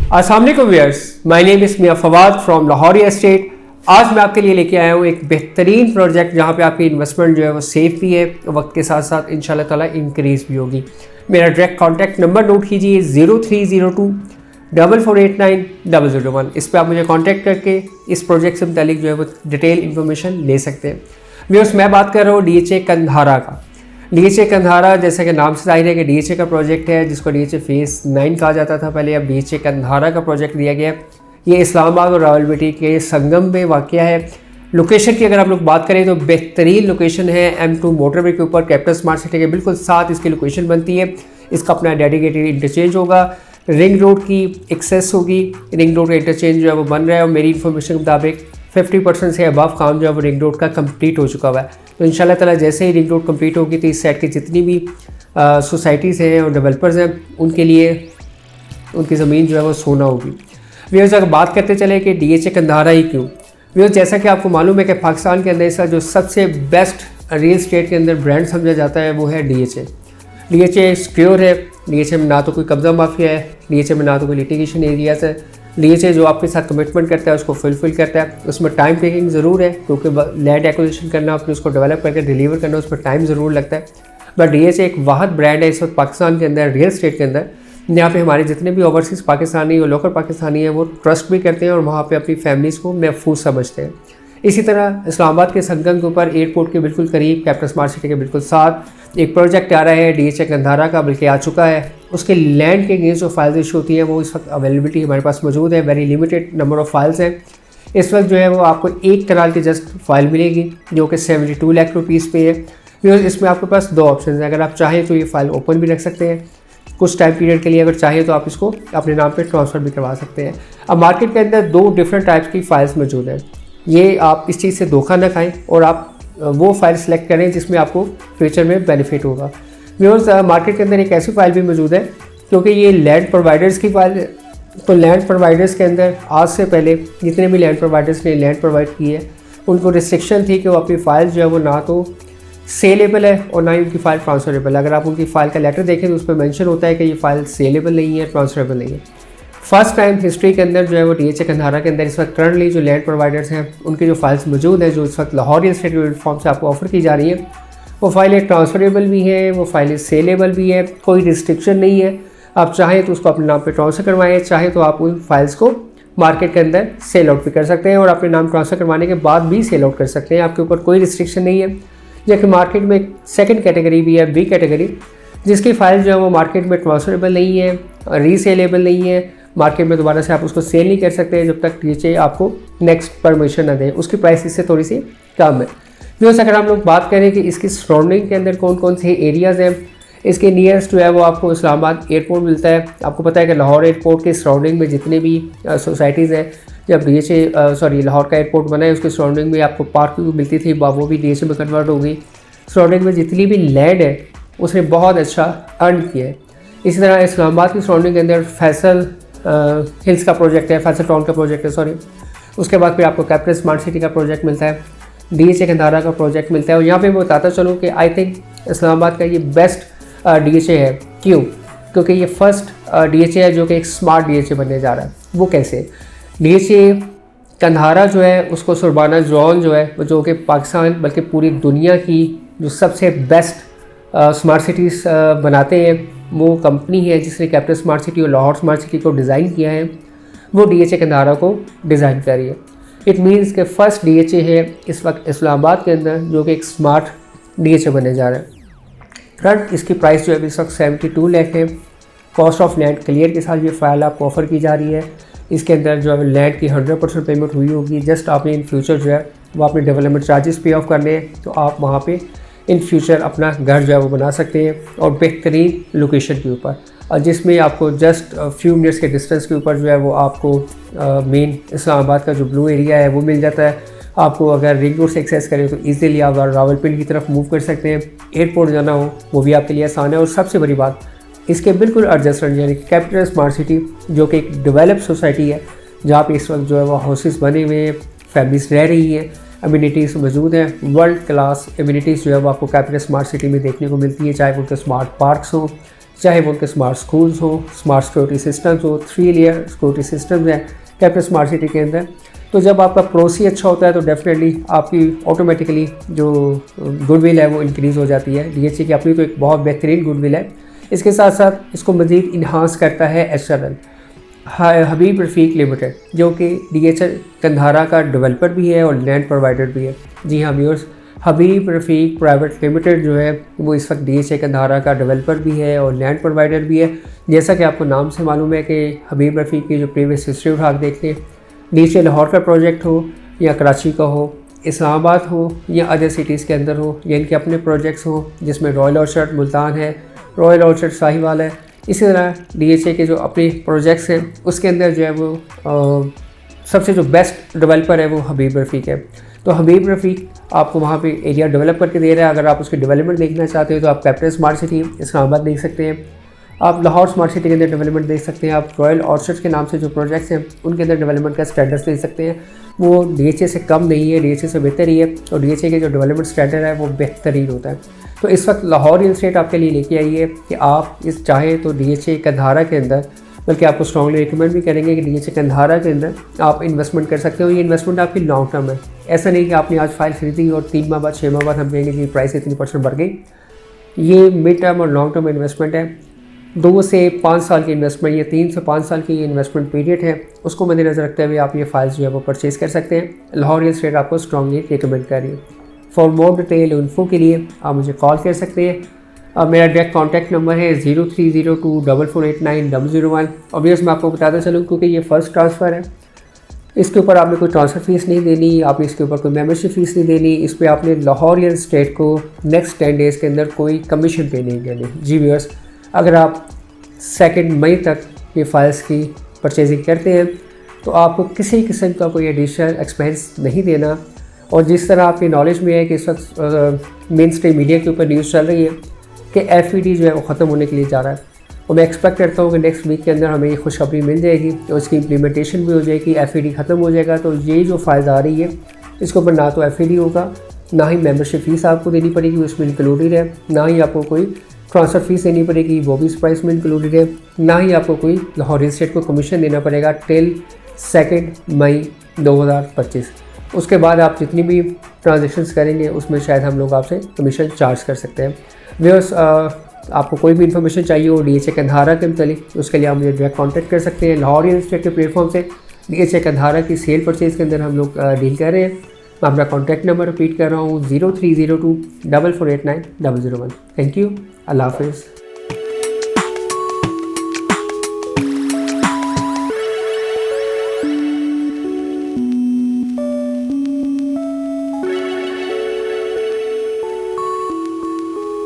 अस्सलाम वालेकुम viewers, my name is Mian Fawad from Lahore estate. आज मैं आपके लिए लेके आया हूँ एक बेहतरीन प्रोजेक्ट जहाँ पे आपकी इन्वेस्टमेंट जो है वो सेफ भी है, वक्त के साथ साथ इंशाल्लाह ताला इंक्रीज़ भी होगी। मेरा डायरेक्ट कॉन्टैक्ट नंबर नोट कीजिए 0302-4489-001। इस पर आप मुझे कॉन्टैक्ट करके इस प्रोजेक्ट से मुतालिक जो है वो डिटेल इन्फॉर्मेशन ले सकते हैं। व्यूअर्स, मैं बात कर रहा हूँ DHA कंधारा का। DHA कंधारा जैसे कि नाम से जाहिर है कि DHA का प्रोजेक्ट है, जिसको DHA फेज़ 9 कहा जाता था पहले, अब DHA कंधारा का प्रोजेक्ट दिया गया है। ये इस्लामाबाद और रावलपिंडी के संगम में वाक़या है। लोकेशन की अगर आप लोग बात करें तो बेहतरीन लोकेशन है। M2 मोटरवे के ऊपर कैपिटल स्मार्ट सिटी के बिल्कुल साथ इसकी लोकेशन बनती है। इसका अपना डेडिकेटेड इंटरचेंज होगा, रिंग रोड की एक्सेस होगी, रिंग रोड का इंटरचेंज जो है वो बन रहा है और मेरी इन्फॉर्मेशन के मुताबिक 50% से अबव काम जो है वो रिंग रोड का कंप्लीट हो चुका हुआ है। तो इंशाल्लाह ताला जैसे ही रिंग रोड कंप्लीट होगी तो इस साइड की जितनी भी सोसाइटीज़ हैं और डेवलपर्स हैं उनके लिए उनकी ज़मीन जो है वो सोना होगी। व्यूअर्स, अगर बात करते चले कि DHA कंधारा ही क्यों, व्यूअर्स जैसा कि आपको मालूम है कि पाकिस्तान के अंदर इसका जो सबसे बेस्ट रियल एस्टेट के अंदर ब्रांड समझा जाता है वो है DHA। DHA सिक्योर है, DHA में ना तो कोई कब्जा माफिया है, DHA में ना तो कोई लिटिगेशन एरियाज है। DHA जो आपके साथ कमिटमेंट करता है उसको फुलफिल करता है। उसमें टाइम टेकिंग ज़रूर है क्योंकि लैंड एक्विजिशन करना, अपने उसको डेवलप करके डिलीवर करना, उसमें टाइम ज़रूर लगता है। बट DHA एक वाहद ब्रांड है इस वक्त पाकिस्तान के अंदर रियल एस्टेट के अंदर, यहाँ पे हमारे जितने भी ओवरसीज़ पाकिस्तानी और लोकल पाकिस्तानी हैं वो ट्रस्ट भी करते हैं और वहाँ पे अपनी फैमिलीज़ को महफूज समझते हैं। इसी तरह इस्लामाबाद के संगम के ऊपर एयरपोर्ट के बिल्कुल करीब कैपिटल स्मार्ट सिटी के बिल्कुल साथ एक प्रोजेक्ट आ रहा है DHA कंधारा का, बल्कि आ चुका है। उसके लैंड के अगेंस्ट जो फाइल्स इशू होती हैं वो इस वक्त अवेलेबिलिटी हमारे पास मौजूद है। Very limited number of files हैं इस वक्त। जो है वो आपको 1 कनाल की जस्ट फाइल मिलेगी जो कि 72 लाख रुपीज़ पे है। बिकॉज इसमें आपके पास 2 ऑप्शन हैं। अगर आप चाहें तो ये फ़ाइल ओपन भी रख सकते हैं कुछ टाइम पीरियड के लिए, अगर चाहें तो आप इसको अपने नाम पे ट्रांसफ़र भी करवा सकते हैं। अब मार्केट के अंदर 2 डिफरेंट टाइप्स की फ़ाइल्स मौजूद हैं। ये आप इस चीज़ से धोखा न खाएं और आप वो फ़ाइल सेलेक्ट करें जिसमें आपको फ्यूचर में बेनिफिट होगा। व्यूअर्स, मार्केट के अंदर एक ऐसी फ़ाइल भी मौजूद है क्योंकि ये लैंड प्रोवाइडर्स की फ़ाइल है। तो लैंड प्रोवाइडर्स के अंदर आज से पहले जितने भी लैंड प्रोवाइडर्स ने लैंड प्रोवाइड की है उनको रिस्ट्रिक्शन थी कि वो अपनी फ़ाइल जो है वो ना तो सेलेबल है और ना ही उनकी फ़ाइल ट्रांसफरेबल है। अगर आप उनकी फ़ाइल का लेटर देखें तो उस पर मेंशन होता है कि ये फ़ाइल सेलेबल नहीं है, ट्रांसफरेबल नहीं है। फर्स्ट टाइम हिस्ट्री के अंदर जो है वो DHA कंधारा के अंदर इस वक्त करंटली जो लैंड प्रोवाइडर्स हैं उनकी जो फाइल्स मौजूद हैं, जो इस वक्त लाहौर एस्टेट प्लेटफॉर्म से आपको ऑफर की जा रही है, वो फाइलें ट्रांसफरेबल भी हैं, वो फाइलें सेलेबल भी है, कोई रिस्ट्रिक्शन नहीं है। आप चाहें तो उसको अपने नाम पर ट्रांसफ़र करवाएँ, चाहे तो आप उन फाइल्स को मार्केट के अंदर सेल आउट भी कर सकते हैं और अपने नाम ट्रांसफ़र करवाने के बाद भी सेल आउट कर सकते हैं। आपके ऊपर कोई रिस्ट्रिक्शन नहीं है। जबकि मार्केट में एक सेकंड कैटेगरी भी है, B कैटेगरी, जिसकी फ़ाइल जो है वो मार्केट में ट्रांसफरेबल नहीं है, रीसेलेबल नहीं है, मार्केट में दोबारा से आप उसको सेल नहीं कर सकते जब तक DHA आपको नेक्स्ट परमिशन न दे। उसकी प्राइस इससे थोड़ी सी कम है। व्यूअर्स, अगर हम लोग बात करें कि इसकी सराउंडिंग के अंदर कौन कौन से एरियाज़ हैं, इसके नियरेस्ट जो है वो आपको इस्लामाबाद एयरपोर्ट मिलता है। आपको पता है कि लाहौर एयरपोर्ट के सराउंडिंग में जितनी भी सोसाइटीज़ हैं, जब लाहौर का एयरपोर्ट बना है उसके सराउंडिंग में आपको पार्किंग मिलती थी, वो भी DHA में कन्वर्ट हो गई। सराउंडिंग में जितनी भी लैंड है उसने बहुत अच्छा अर्न किया है। इसी तरह इस्लामाबाद की सराउंडिंग के अंदर फैसल हिल्स का प्रोजेक्ट है, फैसल टाउन का प्रोजेक्ट है, सॉरी। उसके बाद फिर आपको कैपिटल स्मार्ट सिटी का प्रोजेक्ट मिलता है, DHA कंधारा का प्रोजेक्ट मिलता है। और यहाँ पे मैं बताता चलूँ कि आई थिंक इस्लामाबाद का ये बेस्ट DHA है। क्यों? क्योंकि ये फर्स्ट DHA है जो कि एक स्मार्ट DHA बनने जा रहा है। वो कैसे? DHA कंधारा जो है उसको सुरबाना जोन जो है जो कि पाकिस्तान बल्कि पूरी दुनिया की जो सबसे बेस्ट स्मार्ट सिटीज़ बनाते हैं वो कंपनी है जिसने कैपिटल स्मार्ट सिटी और लाहौर स्मार्ट सिटी को डिज़ाइन किया है, वो DHA कंधारा को डिज़ाइन कर रही है। इट मीन्स के फर्स्ट DHA है इस वक्त इस्लामाबाद के अंदर जो कि एक स्मार्ट DHA बनने जा रहा है। करंट इसकी प्राइस जो है इस वक्त 72 लाख है। कॉस्ट ऑफ लैंड क्लियर के साथ ये फाइल आपको ऑफ़र की जा रही है। इसके अंदर जो है लैंड की 100% पेमेंट हुई होगी। जस्ट आपने इन फ्यूचर जो है वो अपने डेवलपमेंट चार्जेस पे ऑफ करने हैं तो आप वहाँ पे इन फ्यूचर अपना घर जो है वो बना सकते हैं और बेहतरीन लोकेशन के ऊपर, और जिसमें आपको जस्ट फ्यू मिनट्स के डिस्टेंस के ऊपर जो है वो आपको मेन इस्लामाबाद का जो ब्लू एरिया है वो मिल जाता है। आपको अगर रिंग रोड से एक्सेस करें तो ईजिली आप रावलपिंडी की तरफ मूव कर सकते हैं। एयरपोर्ट जाना हो वो भी आपके लिए आसान है। और सबसे बड़ी बात, इसके बिल्कुल एडजस्टेंट यानी कैपिटल स्मार्ट सिटी जो कि एक डेवलप सोसाइटी है जहाँ पे इस वक्त जो है वो हाउसेस बने हुए हैं, फैमिलीज रह रही हैं, अम्यूनिटीज़ मौजूद हैं। वर्ल्ड क्लास अम्यूनिटीज़ जो है वो आपको कैपिटल स्मार्ट सिटी में देखने को मिलती है, चाहे वो स्मार्ट पार्क्स हो, चाहे वो उनके स्मार्ट स्कूल्स हो, स्मार्ट सिक्योरिटी सिस्टम्स हो, 3 लेयर सिक्योरिटी सिस्टम्स हैं कैपिटल स्मार्ट सिटी के अंदर। तो जब आपका पड़ोसी अच्छा होता है तो डेफिनेटली आपकी ऑटोमेटिकली जो गुडविल है वो इंक्रीज़ हो जाती है। DHA की अपनी तो एक बहुत बेहतरीन गुडविल है। इसके साथ साथ इसको मज़ीद इन्हांस करता है HRL, हबीब रफ़ीक लिमिटेड, जो कि DHA कंधारा का डेवलपर भी है और लैंड प्रोवाइडर भी है। जी हाँ व्यूअर्स, हबीब रफ़ीक प्राइवेट लिमिटेड जो है वो इस वक्त DHA कंधारा का डेवलपर भी है और लैंड प्रोवाइडर भी है। जैसा कि आपको नाम से मालूम है कि हबीब रफ़ीक की जो प्रीवियस हिस्ट्री उठा के देख लें, DHA लाहौर का प्रोजेक्ट हो या कराची का हो, इस्लामाबाद हो या अदर सिटीज़ के अंदर हो, या इनके अपने प्रोजेक्ट्स हो जिसमें रॉयल ऑर्चर्ड मुल्तान है, रॉयल ऑर्चर्ड साहिवाल है। इसी तरह DHA के जो अपने प्रोजेक्ट्स हैं उसके अंदर जो है वो सबसे जो बेस्ट डेवलपर है वो हबीब रफ़ीक है। तो हबीब रफ़ीक आपको वहाँ पे एरिया डेवलप करके दे रहा है। अगर आप उसकी डेवलपमेंट देखना चाहते हो तो आप कैपिटल स्मार्ट सिटी इस्लामाबाद देख सकते हैं, आप लाहौर स्मार्ट सिटी के अंदर डेवलपमेंट देख सकते हैं, आप रॉयल ऑर्चर्ड के नाम से जो प्रोजेक्ट्स हैं उनके अंदर डेवलपमेंट का स्टैंडर्ड्स देख सकते हैं। वो DHA से कम नहीं है, DHA से बेहतर ही है और DHA के जो डेवलपमेंट स्टैंडर्ड है वो बेहतरीन होता है। तो इस वक्त लाहौर रियल एस्टेट आपके लिए लेके आई है कि आप इस चाहें तो DHA कंधारा के अंदर, बल्कि आपको स्ट्रॉन्गली रिकमेंड भी करेंगे कि DHA कंधारा के अंदर आप इन्वेस्टमेंट कर सकते हो। ये इन्वेस्टमेंट आपकी लॉन्ग टर्म है, ऐसा नहीं कि आपने आज फाइल खरीदी और 3 माह बाद 6 माह बाद हम कहेंगे कि प्राइस इतनी % बढ़ गई। ये मिड टर्म और लॉन्ग टर्म इन्वेस्टमेंट है। 2 से 5 साल की इन्वेस्टमेंट या 3 से 5 साल की इन्वेस्टमेंट पीरियड है, उसको मद्देनज़र रखते हुए आप ये फाइल्स जो है वो परचेज़ कर सकते हैं। लाहौर रियल एस्टेट आपको स्ट्रॉन्गली रिकमेंड कर रही है। फॉर मोर डिटेल इन्फो के लिए आप मुझे कॉल कर सकते हैं। मेरा डायरेक्ट कॉन्टैक्ट नंबर है 0302448901। ऑब्वियस मैं आपको बताता चलूँ क्योंकि ये फ़र्स्ट ट्रांसफ़र है, इसके ऊपर आपने कोई ट्रांसफ़र फ़ीस नहीं देनी, आपने इसके ऊपर कोई मेंबरशिप फ़ीस नहीं देनी, इस पर आपने लाहौर रियल एस्टेट को नेक्स्ट 10 डेज़ के अंदर कोई कमीशन पे नहीं देनी। जी व्यूअर्स, अगर आप 2 मई तक ये फाइल्स की परचेजिंग करते हैं तो आपको किसी किस्म का कोई एडिशनल एक्सपेंस नहीं देना। और जिस तरह आपकी नॉलेज में है कि इस वक्त मेन स्ट्रीम मीडिया के ऊपर न्यूज़ चल रही है कि FED जो है वो ख़त्म होने के लिए जा रहा है, और मैं एक्सपेक्ट करता हूँ कि नेक्स्ट वीक के अंदर हमें ये खुशखबरी मिल जाएगी तो इसकी इम्प्लीमेंटेशन भी हो जाएगी, FED ख़त्म हो जाएगा। तो ये जो फ़ायदा आ रही है इसके ऊपर ना तो FED होगा, ना ही मेंबरशिप फ़ीस आपको देनी पड़ेगी, उसमें इंक्लूडेड है, ना ही आपको कोई ट्रांसफ़र फ़ीस देनी पड़ेगी, वो भी इस प्राइस में इंक्लूडेड है, ना ही आपको कोई लाहौर रियल एस्टेट को कमीशन देना पड़ेगा टिल 2 मई 2025। उसके बाद आप जितनी भी ट्रांजेक्शन्स करेंगे उसमें शायद हम लोग आपसे कमीशन चार्ज कर सकते हैं। व्यूअर्स, आपको कोई भी इन्फॉर्मेशन चाहिए हो DHA कंधारा के मतलब, उसके लिए आप मुझे डायरेक्ट कॉन्टैक्ट कर सकते हैं। लाहौर रियल एस्टेट के प्लेटफॉर्म से DHA कंधारा की सेल परचेज़ के अंदर हम लोग डील कर रहे हैं। मैं अपना कॉन्टैक्ट नंबर रिपीट कर रहा हूँ 0302448901। थैंक यू, अल्लाह हाफ़िज़।